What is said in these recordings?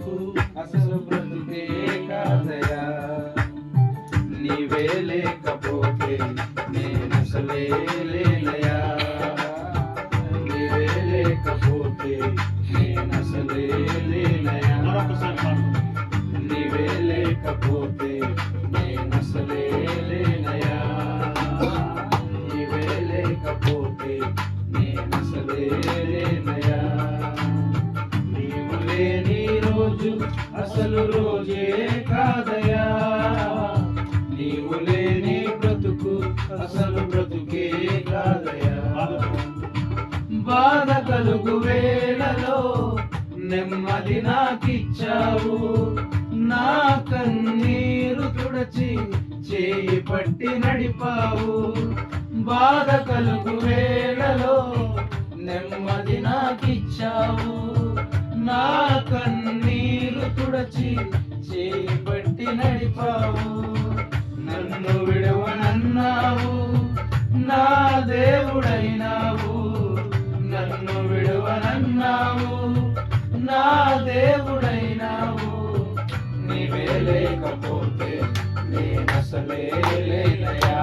బ్రతుకు అసలు బ్రతుకే కాదయా. నీవే లేకపోతే నేనసలే లేనయా. నీవే లేకపోతే నేనసలే లేనయా. నీవే లేకపోతే నేనసలే లేనయా. నీవే లేకపోతే నేనసలే లేనయా. నీవు లేని రోజు అసలు రోజే కాదయా. నీవు లేని బ్రతుకు అసలు బ్రతుకే కాదయా. బాధ కలుగు వేళలో నెమ్మది నాకిచ్చావు. నా కన్నీరు తుడచి చేయి పట్టి నడిపావు. బాధ కలుగు వేళలో నెమ్మది నాకిచ్చావు. నా కన్నీరు తుడచి చేయి పట్టి నడిపావు. నన్ను విడవనన్నావు, నా దేవుడైనావు. నన్ను విడవనన్నావు, నా దేవుడైనావు. నీవే లేకపోతే నేనసలే లేనయా.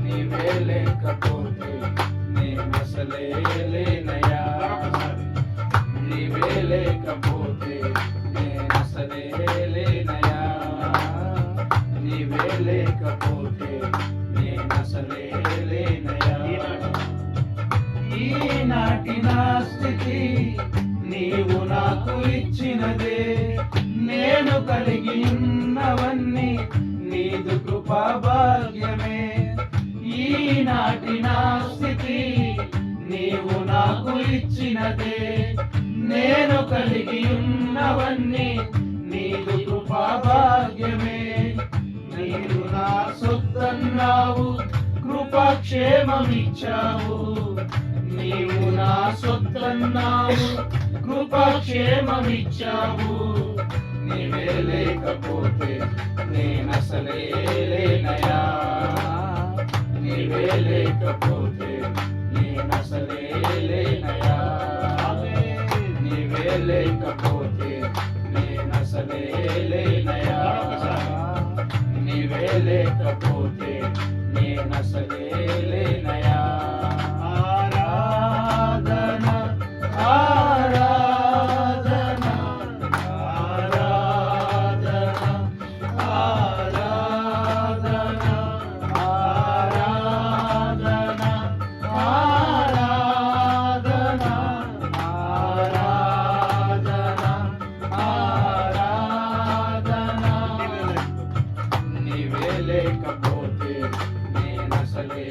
నీవే లేకపోతే నేనసలే లేనయా. నీవే లేకపోతే నేనసలే లేనయా. నీవే లేకపోతే నేనసలే లేనయా. ఈనాటి నా స్థితి నీవు నాకు ఇచ్చినదే. నేను కలిగి ఉన్నవన్నీ నీదు కృపా భాగ్యమే. ఈనాటి నా స్థితి నీవు నాకు ఇచ్చినదే. నేను కలిగి ఉన్నవన్నీ నీదు కృపా భాగ్యమే. నీవు నా సొత్తన్నావు, కృపాక్షేమమిచ్చావు. నీవు నా సొత్తన్నావు, కృపాక్షేమమిచ్చావు. నీవే లేకపోతే నేనసలే లేనయా. నీవే లేకపోతే నేనసలే లేనయా. నీవే లేకపోతే నేనసలే లేనయా. నీవే లేకపోతే నేనసలే లేనయా. ఆరాధన ఆరాధన ఆరాధన ఆరాధన ఆరాధన ఆరాధన ఆరాధన. నీవే లేకపోతే నేనసలే